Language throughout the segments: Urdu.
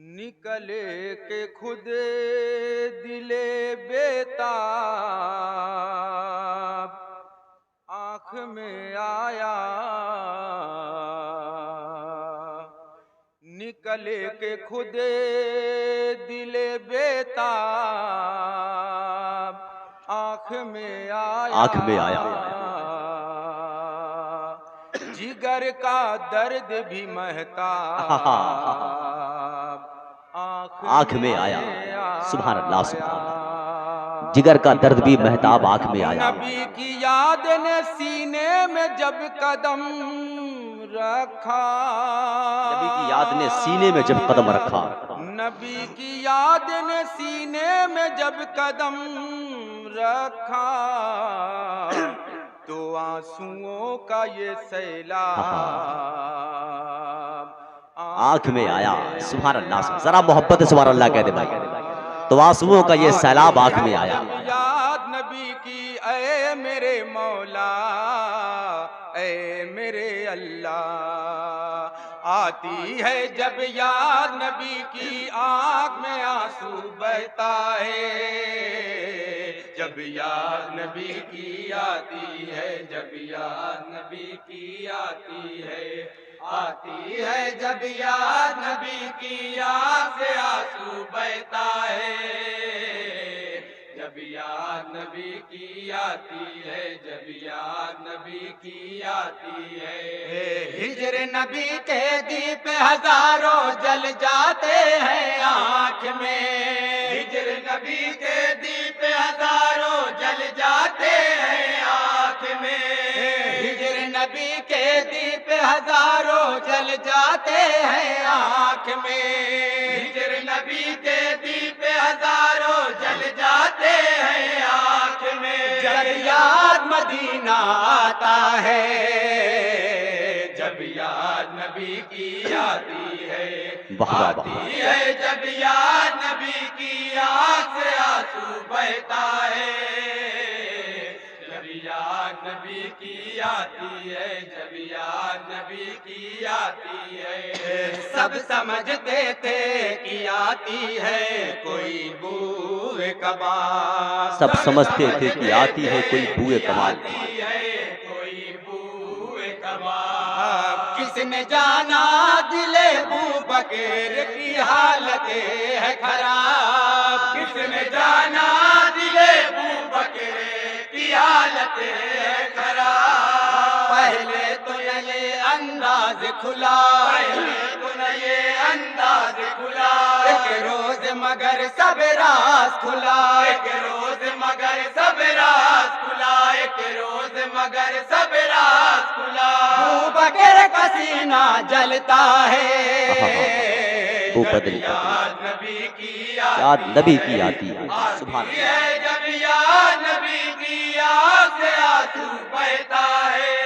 نکلے کہ خود دلے بیتاب آنکھ میں آیا، نکلے کہ خود دلے بیتاب آنکھ میں آیا، جگر کا درد بھی مہتاب آنکھ میں آیا۔ سبحان اللہ سبحان اللہ، جگر کا درد بھی مہتاب آنکھ میں آیا۔ نبی کی یاد نے سینے میں جب قدم رکھا، نبی کی یاد نے سینے میں جب قدم رکھا، نبی کی یاد نے سینے میں جب قدم رکھا، تو آنسوؤں کا یہ سیلاب آنکھ میں آیا۔ سبحان اللہ، ذرا محبت سبحان اللہ کہہ دے بھائی، تو آنسوؤں کا یہ سیلاب آنکھ میں آیا۔ یاد نبی کی اے میرے مولا، اے میرے اللہ، آتی ہے جب یاد نبی کی آنکھ میں آنسو بہتا ہے، جب یاد نبی کی آتی ہے، جب یاد نبی کی آتی ہے، آتی ہے جب یاد نبی کی آنکھ سے آنسو بہتا ہے، جب یاد نبی کی آتی ہے، جب یاد نبی کی آتی ہے۔ ہجر نبی کے دیپ ہزاروں جل جاتے ہیں آنکھ میں، ہجر نبی کے دیپ ہزاروں جل جاتے ہیں آنکھ میں، ہجر نبی کے دیپ ہزاروں جل جاتے ہیں آنکھ میں، ہجر نبی کے دیپ ہزاروں جل جاتے ہیں آنکھ میں، جب یاد مدینہ آتا ہے، جب یاد نبی کی آتی ہے، آتی ہے جب یاد نبی کی آنکھ سے آنسو بہتا ہے، جب یاد نبی کی آتی ہے، جب یاد نبی کی آتی ہے، سب سمجھتے تھے کہ آتی ہے کوئی بوئے کباب، سب سمجھتے تھے کہ آتی ہے کوئی بوئے کمال، کوئی بوئے کباب، کس نے جانا دل ابوبکر کی حالت ہے خراب، کس نے جانا دل ابوبکر کی حالت ہے خراب، پہلے تو یہ انداز کھلا، پہلے تو یہ انداز کھلا، ایک روز مگر سب راز کھلا، ایک روز مگر سب راز کھلا، ایک روز مگر سب راز کھلا، ابوبکر کا سینہ جلتا ہے، وہ بدلتا یاد نبی کی یاد نبی کی آتی ہے۔ سبحان آتی ہے جب یاد نبی کی آنکھ سے آنسو بہتا ہے،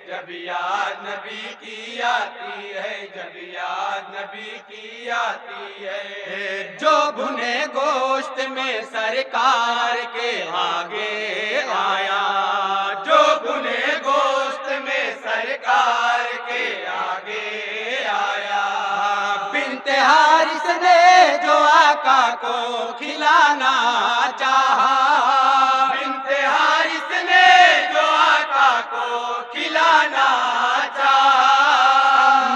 جب یاد نبی کی آتی ہے، جب یاد نبی کی آتی ہے، جو بھنے گوشت میں سرکار کے آگے آیا، جو بھنے گوشت میں سرکار کے آگے آیا، بنت حارث نے جو آقا کو کھلانا چاہا، بنت حارث نے جو آقا کو کھلانا چاہا،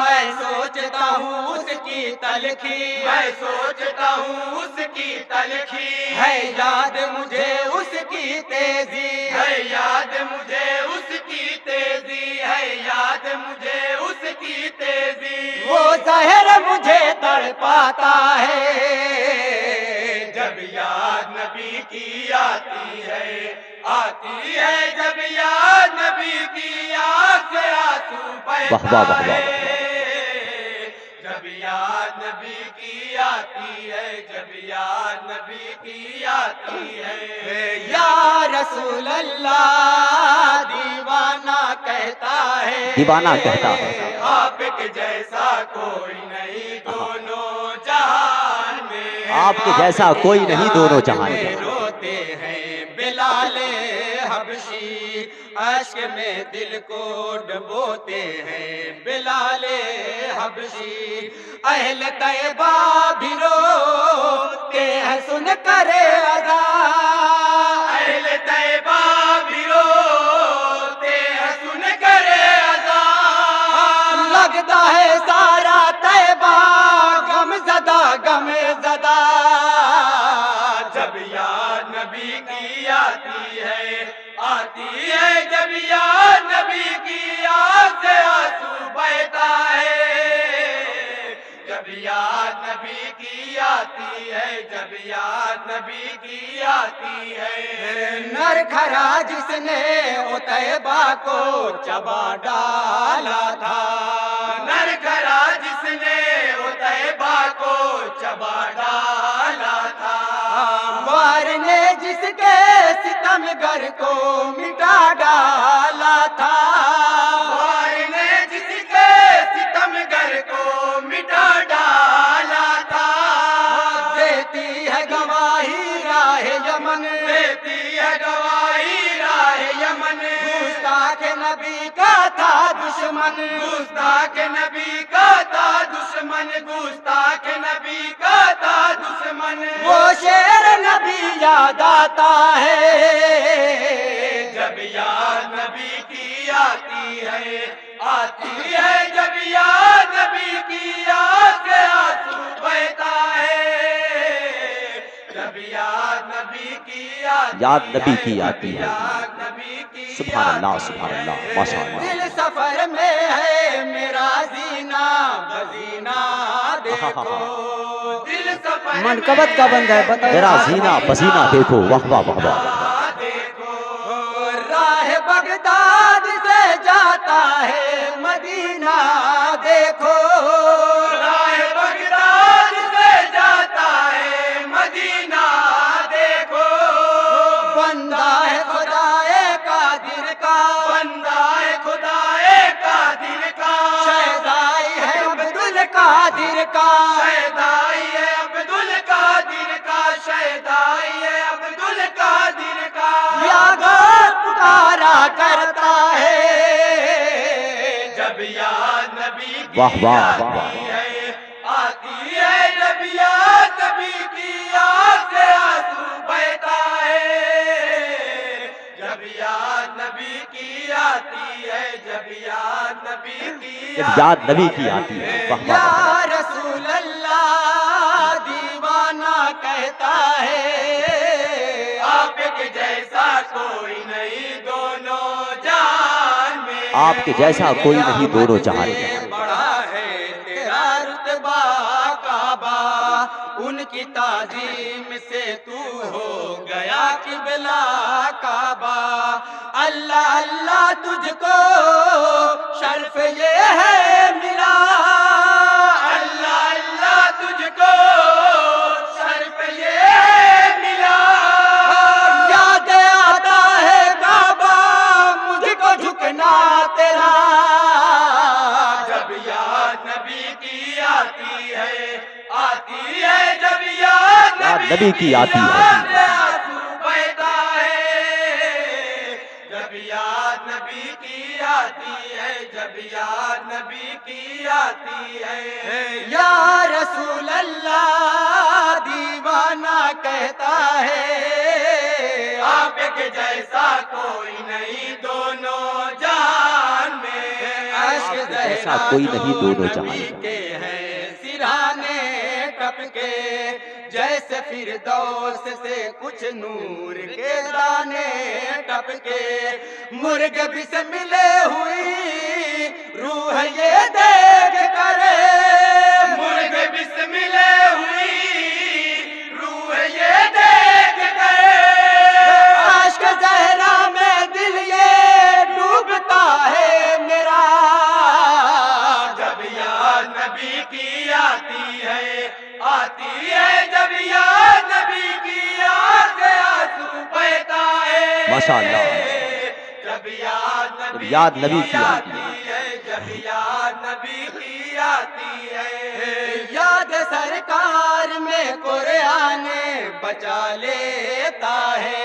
میں سوچتا ہوں اس کی تلخی، میں سوچتا ہوں اس کی تلخی، ہے یاد مجھے اس کی تیزی، ہے یاد مجھے اس کی تیزی، ہے یاد مجھے اس کی تیزی، وہ زہر مجھے تڑپاتا ہے، جب یاد نبی کی آتی ہے، آتی ہے جب یاد نبی کی آنکھ سے آنسو بہتا ہے، جب یاد نبی کی آتی ہے، جب یاد نبی کی آتی ہے، یا رسول اللہ دیوانہ کہتا ہے، دیوانہ کہتا ہے، آپ کے جیسا کوئی نہیں دونوں جہان میں، آپ کے جیسا کوئی نہیں دونوں جہان میں، روتے ہیں بلال حبشی اشک میں دل کو ڈبوتے ہیں بلال حبشی، اہل طیبہ بھی روتے ہیں سن کر اذا، اہل طیبہ بھی روتے ہیں سن کر اذا، لگتا ہے سارا طیبہ غم زدہ غم زدہ، جب یاد نبی کی آتی ہے جب یاد نبی کی یاد سے آنسو بہتا ہے، جب یاد نبی کی آتی ہے، جب یاد نبی کی آتی ہے، نر کھرا جس نے عتیبہ کو چبا ڈالا تھا، نر کھرا جس نے عتیبہ کو چبا ڈالا تھا، مار نے جس کے ستم گر کو مٹا ڈالا تھا، مار نے جس کے ستم گر کو مٹا ڈالا تھا، دیتی ہے گواہی راہ یمن، دیتی ہے گواہی راہ یمن، گستاخ نبی کا تھا دشمن، گستاخ نبی کا تھا دشمن، گستاخ نبی کا تھا دشمن، وہ شیر نبی یاد آتا ہے، جب یاد نبی کی آتی ہے جب یاد نبی کی یاد سے آنسو بہتا ہے، جب یاد نبی کی یاد نبی کی آتی ہے، یاد نبی کی سبحان اللہ سبحان اللہ ماشاء اللہ۔ دل سفر میں ہے میرا زینہ بزینہ دیکھو، دل سفر منقبت کا بندہ ہے بتائیں، میرا زینہ پسینہ دیکھو، واہ واہ واہ واہ، راہ بغداد سے جاتا ہے مدینہ دیکھو، راہ بغداد سے جاتا ہے مدینہ دیکھو، بندہ ہے خدائے قادر کا، بندہ ہے خدائے قادر کا، شہدائی ہے عبد القادر کا، شہدائی ہے عبد القادر کا، شہدائی ہے عبد القادر کا، پکارا کرتا ہے، جب یاد نبی کی واہ واہ واہ، آتی ہے، جب یاد نبی کی یاد سے آنسو بہتا ہے، جب یاد نبی کی آتی ہے، جب یاد نبی کی جب یاد نبی کی آتی ہے، واہ واہ یا واہ، رسول اللہ دیوانہ کہتا ہے، آپ کے جیسا کوئی نہیں دونوں جہان میں، آپ کے جیسا کوئی نہیں دونوں جہان میں، بڑا ہے تیرا رتبہ کعبہ، ان کی تعظیم سے تو ہو گیا قبلہ کعبہ، اللہ اللہ تجھ کو شرف یہ ہے ملا، اللہ اللہ تجھ کو شرف یہ ہے ملا، یاد آتا ہے کعبہ مجھ کو جھکنا تیرا، جب یاد نبی کی آتی ہے جب یاد نبی کی آتی ہے، جب یاد نبی کی آتی ہے، جب یاد نبی کی آتی ہے، یا رسول اللہ دیوانہ کہتا ہے، آپ کے جیسا کوئی نہیں دونوں جہان میں، عشق ایسا کوئی نہیں دونوں جہان میں، کے ہیں سرہانے ٹپکے، جیسے فردوس سے کچھ نور کے دانے ٹپکے، مرغ بھی سے ملے ہوئی روح یہ دیکھ کر، مرغ بھی سے ملے ہوئی روح یہ دیکھ کر، عشق زہرا میں دل یہ ڈوبتا ہے میرا، جب یاد نبی کی آتی ہے جب یاد نبی کی یاد سے آنسو بہتا ہے، ماشاء اللہ، جب یاد جب یاد نبی کی آتی ہے، جب یاد نبی کی آتی ہے، یاد سرکار میں قرآن بچا لیتا ہے،